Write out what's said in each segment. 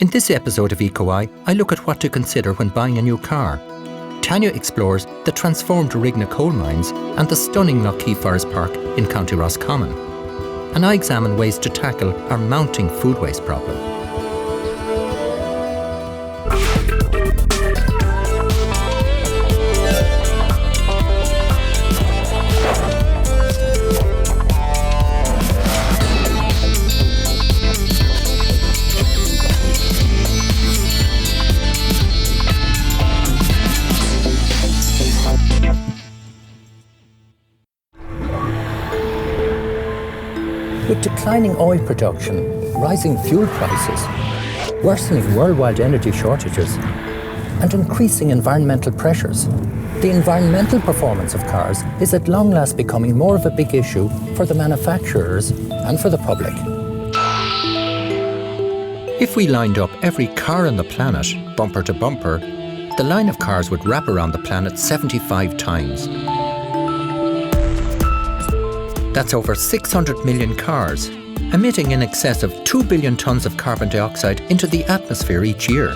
In this episode of EcoEye, I look at what to consider when buying a new car. Tanya explores the transformed Rigna coal mines and the stunning Lough Forest Park in County Roscommon. And I examine ways to tackle our mounting food waste problem. With declining oil production, rising fuel prices, worsening worldwide energy shortages, and increasing environmental pressures, the environmental performance of cars is at long last becoming more of a big issue for the manufacturers and for the public. If we lined up every car on the planet, bumper to bumper, the line of cars would wrap around the planet 75 times. That's over 600 million cars, emitting in excess of 2 billion tonnes of carbon dioxide into the atmosphere each year.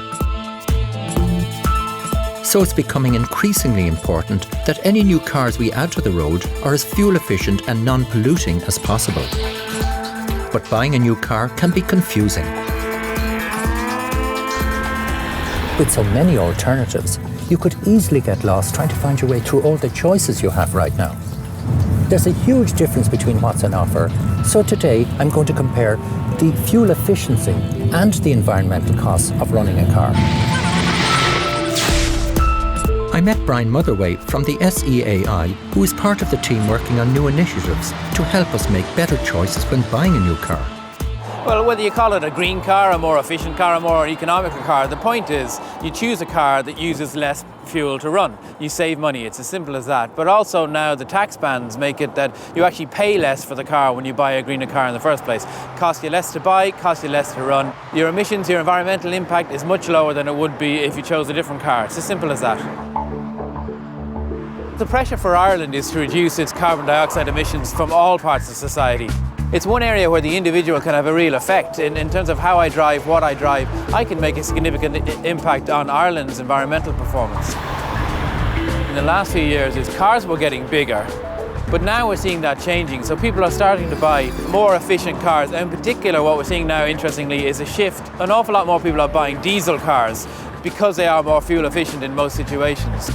So it's becoming increasingly important that any new cars we add to the road are as fuel efficient and non-polluting as possible. But buying a new car can be confusing. With so many alternatives, you could easily get lost trying to find your way through all the choices you have right now. There's a huge difference between what's on offer, so today I'm going to compare the fuel efficiency and the environmental costs of running a car. I met Brian Motherway from the SEAI, who is part of the team working on new initiatives to help us make better choices when buying a new car. Well, whether you call it a green car, a more efficient car, a more economical car, the point is you choose a car that uses less fuel to run. You save money, it's as simple as that. But also now the tax bans make it that you actually pay less for the car when you buy a greener car in the first place. Costs you less to buy, costs you less to run. Your emissions, your environmental impact is much lower than it would be if you chose a different car. It's as simple as that. The pressure for Ireland is to reduce its carbon dioxide emissions from all parts of society. It's one area where the individual can have a real effect in terms of how I drive, what I drive. I can make a significant impact on Ireland's environmental performance. In the last few years, cars were getting bigger, but now we're seeing that changing. So people are starting to buy more efficient cars. And in particular, what we're seeing now, interestingly, is a shift. An awful lot more people are buying diesel cars because they are more fuel efficient in most situations.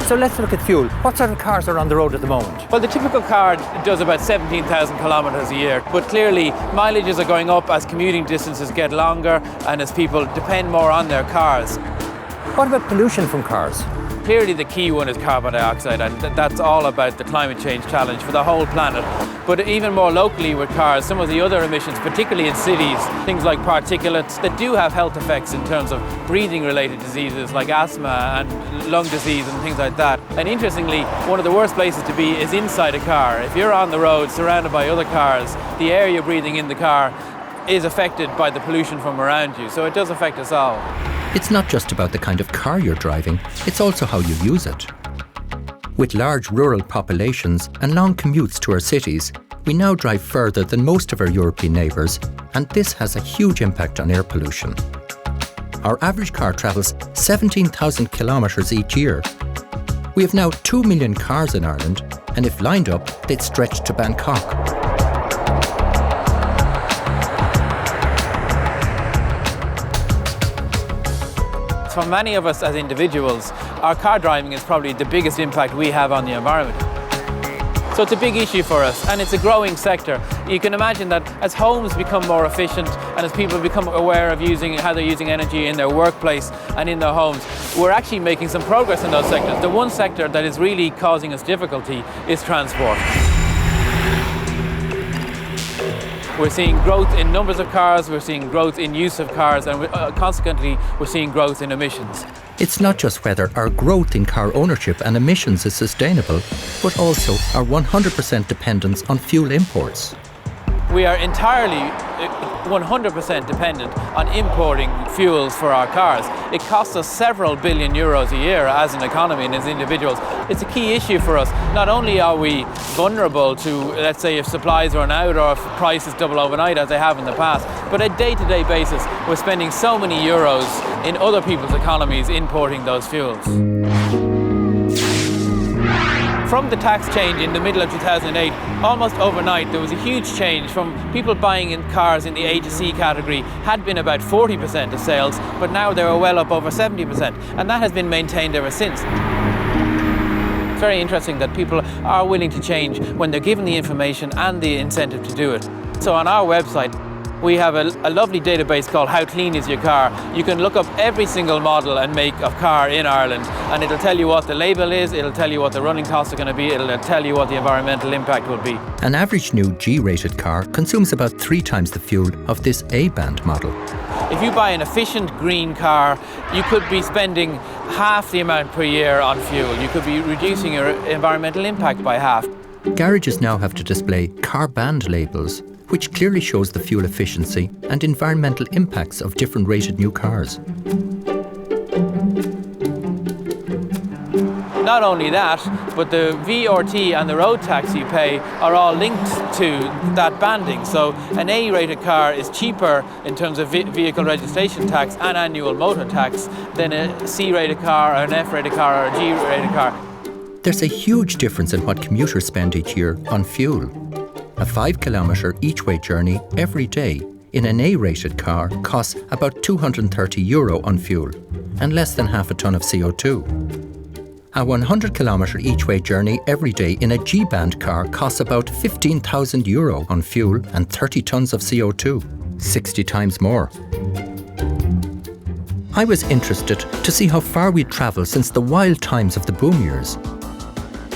So let's look at fuel. What sort of cars are on the road at the moment? Well, the typical car does about 17,000 kilometres a year, but clearly mileages are going up as commuting distances get longer and as people depend more on their cars. What about pollution from cars? Clearly the key one is carbon dioxide, and that's all about the climate change challenge for the whole planet. But even more locally with cars, some of the other emissions, particularly in cities, things like particulates that do have health effects in terms of breathing-related diseases like asthma and lung disease and things like that. And interestingly, one of the worst places to be is inside a car. If you're on the road surrounded by other cars, the air you're breathing in the car is affected by the pollution from around you. So it does affect us all. It's not just about the kind of car you're driving, it's also how you use it. With large rural populations and long commutes to our cities, we now drive further than most of our European neighbours, and this has a huge impact on air pollution. Our average car travels 17,000 kilometres each year. We have now 2 million cars in Ireland, and if lined up, they'd stretch to Bangkok. For many of us as individuals, our car driving is probably the biggest impact we have on the environment. So it's a big issue for us, and it's a growing sector. You can imagine that as homes become more efficient and as people become aware of how they're using energy in their workplace and in their homes, we're actually making some progress in those sectors. The one sector that is really causing us difficulty is transport. We're seeing growth in numbers of cars, we're seeing growth in use of cars, and consequently we're seeing growth in emissions. It's not just whether our growth in car ownership and emissions is sustainable, but also our 100% dependence on fuel imports. we are entirely 100% dependent on importing fuels for our cars. It costs us several billion euros a year as an economy and as individuals. It's a key issue for us. Not only are we vulnerable to, let's say, if supplies run out or if prices double overnight as they have in the past, but on a day-to-day basis, we're spending so many euros in other people's economies importing those fuels. From the tax change in the middle of 2008, almost overnight, there was a huge change from people buying in cars in the A to C category had been about 40% of sales, but now they were well up over 70%, and that has been maintained ever since. It's very interesting that people are willing to change when they're given the information and the incentive to do it. So on our website, we have a lovely database called How Clean Is Your Car? You can look up every single model and make of car in Ireland, and it'll tell you what the label is, it'll tell you what the running costs are going to be, it'll tell you what the environmental impact will be. An average new G-rated car consumes about 3 times the fuel of this A-band model. If you buy an efficient green car, you could be spending half the amount per year on fuel. You could be reducing your environmental impact by half. Garages now have to display car band labels, which clearly shows the fuel efficiency and environmental impacts of different rated new cars. Not only that, but the VRT and the road tax you pay are all linked to that banding. So an A-rated car is cheaper in terms of vehicle registration tax and annual motor tax than a C-rated car or an F-rated car or a G-rated car. There's a huge difference in what commuters spend each year on fuel. A 5-kilometre each-way journey every day in an A-rated car costs about €230 on fuel and less than half a tonne of CO2. A 100-kilometre each-way journey every day in a G-band car costs about €15,000 on fuel and 30 tonnes of CO2, 60 times more. I was interested to see how far we'd travelled since the wild times of the boom years.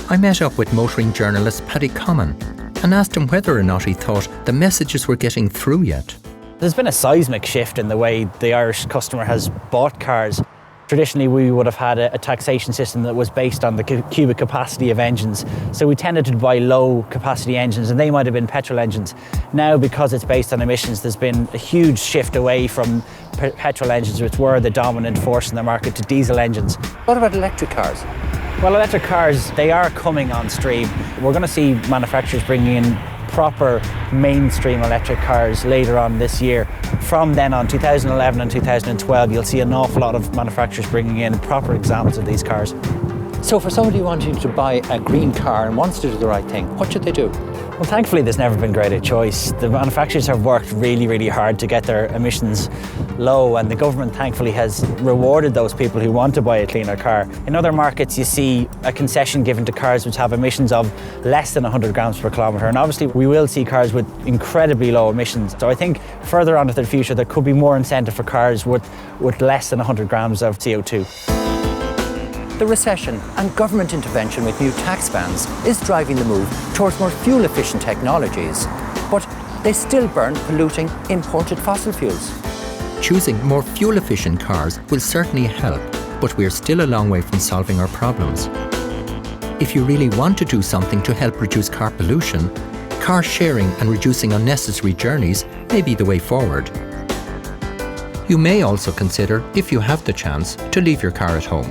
I met up with motoring journalist Paddy Common and asked him whether or not he thought the messages were getting through yet. There's been a seismic shift in the way the Irish customer has bought cars. Traditionally, we would have had a taxation system that was based on the cubic capacity of engines. So we tended to buy low capacity engines, and they might have been petrol engines. Now, because it's based on emissions, there's been a huge shift away from petrol engines, which were the dominant force in the market, to diesel engines. What about electric cars? Well, electric cars, they are coming on stream. We're going to see manufacturers bringing in proper mainstream electric cars later on this year. From then on, 2011 and 2012, you'll see an awful lot of manufacturers bringing in proper examples of these cars. So for somebody wanting to buy a green car and wants to do the right thing, what should they do? Well, thankfully, there's never been greater choice. The manufacturers have worked really, really hard to get their emissions low, and the government, thankfully, has rewarded those people who want to buy a cleaner car. In other markets, you see a concession given to cars which have emissions of less than 100 grams per kilometre, and obviously we will see cars with incredibly low emissions. So I think further on into the future, there could be more incentive for cars with less than 100 grams of CO2. The recession and government intervention with new tax bans is driving the move towards more fuel-efficient technologies, but they still burn polluting imported fossil fuels. Choosing more fuel-efficient cars will certainly help, but we're still a long way from solving our problems. If you really want to do something to help reduce car pollution, car sharing and reducing unnecessary journeys may be the way forward. You may also consider, if you have the chance, to leave your car at home.